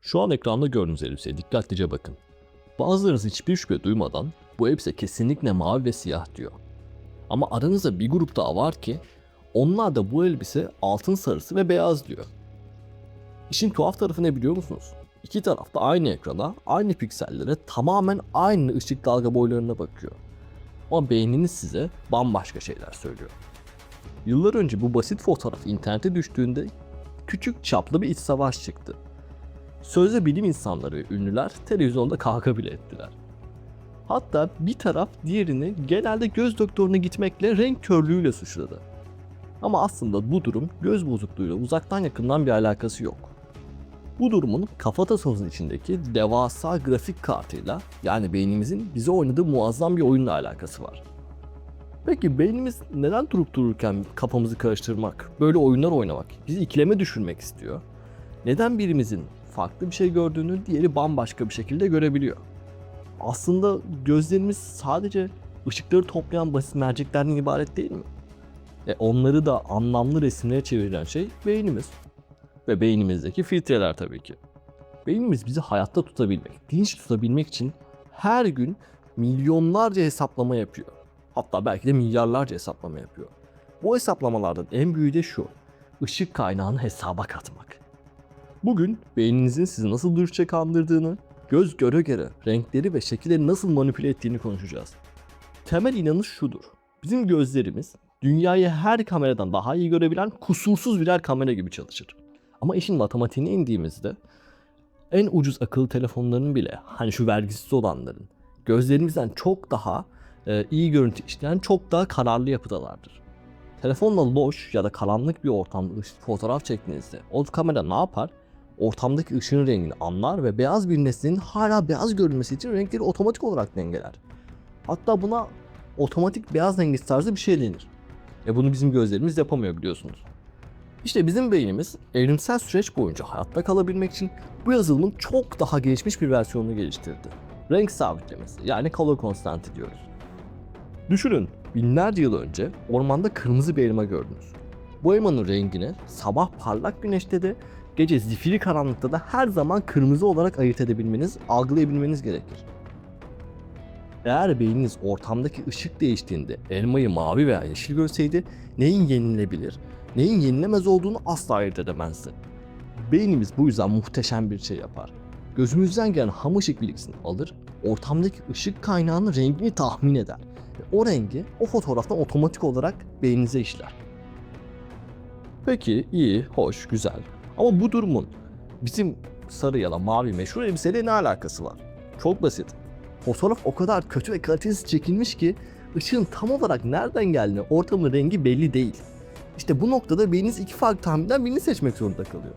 Şu an ekranda gördüğünüz elbiseye dikkatlice bakın. Bazılarınız hiçbir şüphe duymadan bu elbise kesinlikle mavi ve siyah diyor. Ama aranızda bir grup daha var ki onlar da bu elbise altın sarısı ve beyaz diyor. İşin tuhaf tarafı ne biliyor musunuz? İki taraf da aynı ekrana, aynı piksellere tamamen aynı ışık dalga boylarına bakıyor. Ama beyniniz size bambaşka şeyler söylüyor. Yıllar önce bu basit fotoğraf internete düştüğünde küçük çaplı bir iç savaş çıktı. Sözde bilim insanları ve ünlüler televizyonda kavga bile ettiler. Hatta bir taraf diğerini genelde göz doktoruna gitmekle renk körlüğüyle suçladı. Ama aslında bu durum göz bozukluğuyla uzaktan yakından bir alakası yok. Bu durumun kafatasımızın içindeki devasa grafik kartıyla, yani beynimizin bize oynadığı muazzam bir oyunla alakası var. Peki beynimiz neden durup dururken kafamızı karıştırmak, böyle oyunlar oynamak, bizi ikileme düşürmek istiyor? Neden birimizin farklı bir şey gördüğünü diğeri bambaşka bir şekilde görebiliyor? Aslında gözlerimiz sadece ışıkları toplayan basit merceklerden ibaret değil mi? Onları da anlamlı resimlere çeviren şey beynimiz. Ve beynimizdeki filtreler tabii ki. Beynimiz bizi hayatta tutabilmek, dinç tutabilmek için her gün milyonlarca hesaplama yapıyor. Hatta belki de milyarlarca hesaplama yapıyor. Bu hesaplamalardan en büyüğü de şu: ışık kaynağını hesaba katmak. Bugün beyninizin sizi nasıl dürüstçe kandırdığını, göz göre göre renkleri ve şekilleri nasıl manipüle ettiğini konuşacağız. Temel inanış şudur: bizim gözlerimiz dünyayı her kameradan daha iyi görebilen kusursuz birer kamera gibi çalışır. Ama işin matematiğine indiğimizde en ucuz akıllı telefonların bile, hani şu vergisiz olanların, gözlerimizden çok daha iyi görüntü işleyen çok daha kararlı yapıdalardır. Telefonla loş ya da karanlık bir ortamda fotoğraf çektiğinizde o kamera ne yapar? Ortamdaki ışığın rengini anlar ve beyaz bir nesnenin hala beyaz görünmesi için renkleri otomatik olarak dengeler. Hatta buna otomatik beyaz dengesi tarzı bir şey denir. Bunu bizim gözlerimiz yapamıyor, biliyorsunuz. İşte bizim beynimiz evrimsel süreç boyunca hayatta kalabilmek için bu yazılımın çok daha gelişmiş bir versiyonunu geliştirdi. Renk sabitlemesi, yani color constant'i diyoruz. Düşünün, binlerce yıl önce ormanda kırmızı bir elma gördünüz. Bu elmanın rengini sabah parlak güneşte de gece zifiri karanlıkta da her zaman kırmızı olarak ayırt edebilmeniz, algılayabilmeniz gerekir. Eğer beyniniz ortamdaki ışık değiştiğinde elmayı mavi veya yeşil görseydi neyin yenilebilir, neyin yenilemez olduğunu asla ayırt edemezdi. Beynimiz bu yüzden muhteşem bir şey yapar. Gözümüzden gelen ham ışık bilgisini alır, ortamdaki ışık kaynağının rengini tahmin eder ve o rengi o fotoğraftan otomatik olarak beyninize işler. Peki, iyi, hoş, güzel. Ama bu durumun bizim sarı ya da mavi meşhur elbiseyle ne alakası var? Çok basit. Fotoğraf o kadar kötü ve kalitesiz çekilmiş ki ışığın tam olarak nereden geldiğini, ortamın rengi belli değil. İşte bu noktada beyniniz iki farklı tahminden birini seçmek zorunda kalıyor.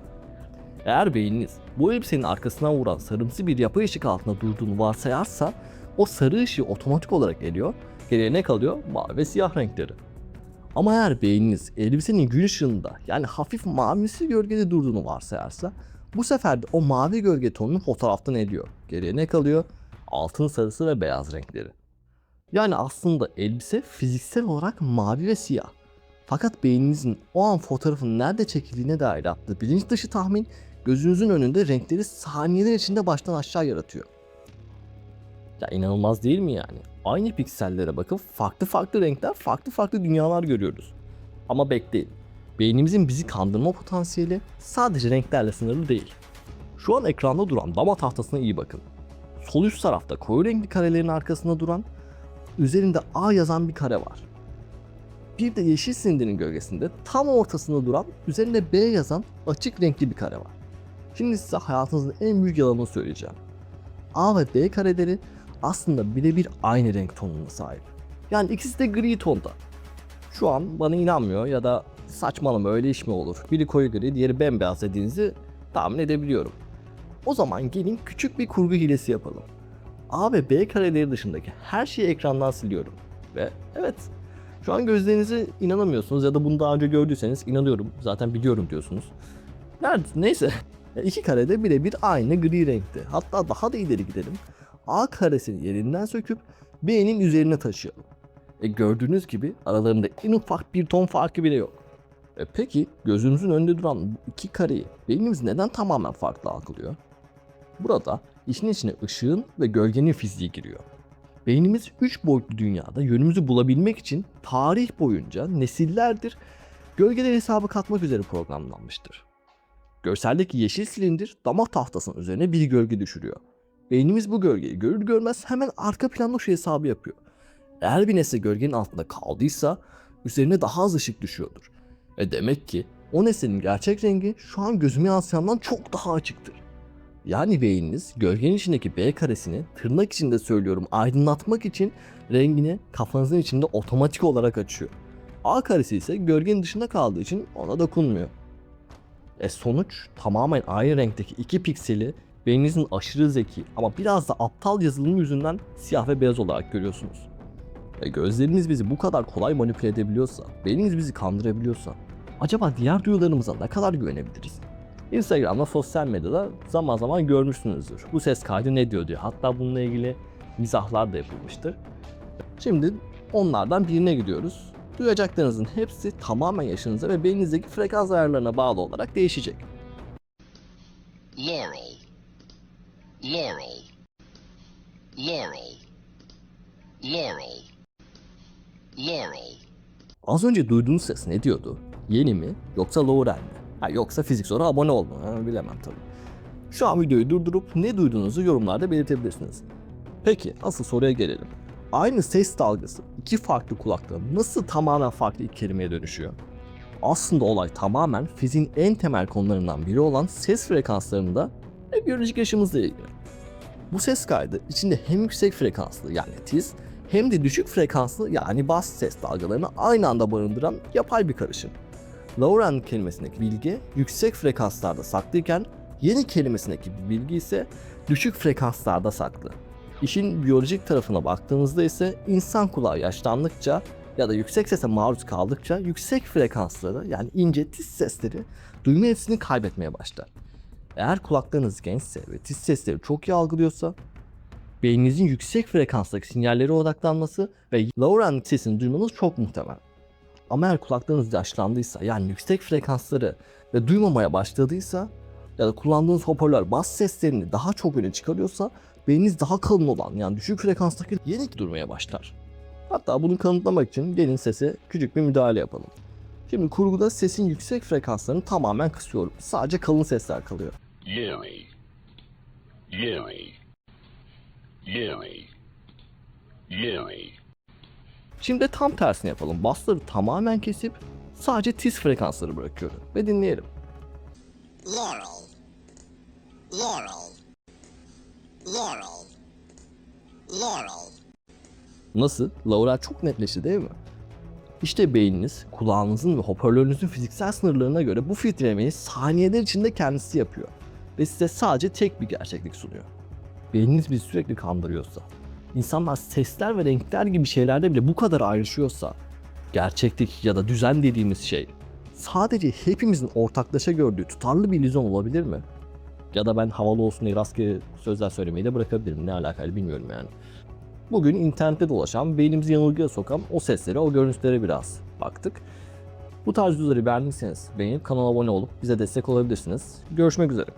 Eğer beyniniz bu elbisenin arkasına vuran sarımsı bir yapay ışık altında durduğunu varsayarsa o sarı ışığı otomatik olarak eliyor, geriye ne kalıyor? Mavi ve siyah renkleri. Ama eğer beyniniz elbisenin gün ışığında, yani hafif mavimsi gölgede durduğunu varsayarsa bu sefer de o mavi gölge tonunu fotoğraftan eliyor. Geriye ne kalıyor? Altın sarısı ve beyaz renkleri. Yani aslında elbise fiziksel olarak mavi ve siyah. Fakat beyninizin o an fotoğrafın nerede çekildiğine dair yaptığı bilinç dışı tahmin gözünüzün önünde renkleri saniyeler içinde baştan aşağı yaratıyor. Ya inanılmaz değil mi yani? Aynı piksellere bakıp farklı farklı renkler, farklı farklı dünyalar görüyoruz. Ama bekleyin. Beynimizin bizi kandırma potansiyeli sadece renklerle sınırlı değil. Şu an ekranda duran dama tahtasına iyi bakın. Sol üst tarafta koyu renkli karelerin arkasında duran, üzerinde A yazan bir kare var. Bir de yeşil silindirin gölgesinde tam ortasında duran, üzerinde B yazan açık renkli bir kare var. Şimdi size hayatınızın en büyük yalanını söyleyeceğim. A ve B kareleri aslında birebir aynı renk tonuna sahip. Yani ikisi de gri tonda. Şu an bana inanmıyor ya da saçmalama, öyle iş mi olur? Biri koyu gri, diğeri bembeyaz dediğinizi tahmin edebiliyorum. O zaman gelin küçük bir kurgu hilesi yapalım. A ve B kareleri dışındaki her şeyi ekrandan siliyorum. Ve evet, şu an gözlerinize inanamıyorsunuz ya da bunu daha önce gördüyseniz inanıyorum, zaten biliyorum diyorsunuz. Neyse, iki kare de birebir aynı gri renkte. Hatta daha da ileri gidelim. A karesini yerinden söküp B'nin üzerine taşıyalım. Gördüğünüz gibi aralarında en ufak bir ton farkı bile yok. Peki gözümüzün önünde duran bu iki kareyi beynimiz neden tamamen farklı algılıyor? Burada işin içine ışığın ve gölgenin fiziği giriyor. Beynimiz 3 boyutlu dünyada yönümüzü bulabilmek için tarih boyunca nesillerdir gölgeler hesabı katmak üzere programlanmıştır. Görseldeki yeşil silindir damak tahtasının üzerine bir gölge düşürüyor. Beynimiz bu gölgeyi görür görmez hemen arka planda şu hesabı yapıyor. Eğer bir nesne gölgenin altında kaldıysa üzerine daha az ışık düşüyordur. Demek ki o nesnenin gerçek rengi şu an gözüme yansıyandan çok daha açıktır. Yani beyniniz gölgenin içindeki B karesini tırnak içinde söylüyorum aydınlatmak için rengini kafanızın içinde otomatik olarak açıyor. A karesi ise gölgenin dışında kaldığı için ona dokunmuyor. Sonuç tamamen aynı renkteki iki pikseli beyninizin aşırı zeki ama biraz da aptal yazılımı yüzünden siyah ve beyaz olarak görüyorsunuz. Gözlerimiz bizi bu kadar kolay manipüle edebiliyorsa, beynimiz bizi kandırabiliyorsa acaba diğer duyularımıza ne kadar güvenebiliriz? Instagram'da, sosyal medyada zaman zaman görmüşsünüzdür. Bu ses kaydı ne diyor diye. Hatta bununla ilgili mizahlar da yapılmıştır. Şimdi onlardan birine gidiyoruz. Duyacaklarınızın hepsi tamamen yaşınıza ve beyninizdeki frekans ayarlarına bağlı olarak değişecek. Laurel, Laurel, Laurel, Laurel, Laurel. Az önce duyduğunuz ses ne diyordu? Yeni mi yoksa Laurel mi? Yoksa fizik sonra abone ol mu? Bilemem tabii. Şu an videoyu durdurup ne duyduğunuzu yorumlarda belirtebilirsiniz. Peki asıl soruya gelelim. Aynı ses dalgası iki farklı kulakta nasıl tamamen farklı iki kelimeye dönüşüyor? Aslında olay tamamen fiziğin en temel konularından biri olan ses frekanslarında ve biyolojik yaşımızla ilgili. Bu ses kaydı içinde hem yüksek frekanslı yani tiz hem de düşük frekanslı yani bas ses dalgalarını aynı anda barındıran yapay bir karışım. Laurel kelimesindeki bilgi yüksek frekanslarda saklıyken yeni kelimesindeki bilgi ise düşük frekanslarda saklı. İşin biyolojik tarafına baktığımızda ise insan kulağı yaşlandıkça ya da yüksek sese maruz kaldıkça yüksek frekansları yani ince tiz sesleri duyma yetisini kaybetmeye başlar. Eğer kulaklarınız gençse ve tiz sesleri çok iyi algılıyorsa beyninizin yüksek frekanstaki sinyallere odaklanması ve Laurel sesini duymanız çok muhtemel. Ama eğer kulaklarınız yaşlandıysa yani yüksek frekansları ve duymamaya başladıysa ya da kullandığınız hoparlör bas seslerini daha çok öne çıkarıyorsa beyniniz daha kalın olan yani düşük frekanstaki yeni durmaya başlar. Hatta bunu kanıtlamak için gelin sese küçük bir müdahale yapalım. Şimdi kurguda sesin yüksek frekanslarını tamamen kısıyorum. Sadece kalın sesler kalıyor. Yuri, Yuri, Yuri, Yuri. Şimdi de tam tersini yapalım. Bassları tamamen kesip sadece tiz frekansları bırakıyorum ve dinleyelim. Laurel, Laurel, Laurel, Laurel. Nasıl? Laurel çok netleşti değil mi? İşte beyniniz kulağınızın ve hoparlörünüzün fiziksel sınırlarına göre bu filtrelemeyi saniyeler içinde kendisi yapıyor ve size sadece tek bir gerçeklik sunuyor. Beyniniz bizi sürekli kandırıyorsa, insanlar sesler ve renkler gibi şeylerde bile bu kadar ayrışıyorsa, gerçeklik ya da düzen dediğimiz şey sadece hepimizin ortaklaşa gördüğü tutarlı bir illüzyon olabilir mi? Ya da ben havalı olsun diye rastgele sözler söylemeyi de bırakabilirim. Ne alakalı bilmiyorum yani. Bugün internette dolaşan, beynimizi yanılgıya sokan o seslere, o görüntülere biraz baktık. Bu tarz videoları beğendiyseniz beğenip kanala abone olup bize destek olabilirsiniz. Görüşmek üzere.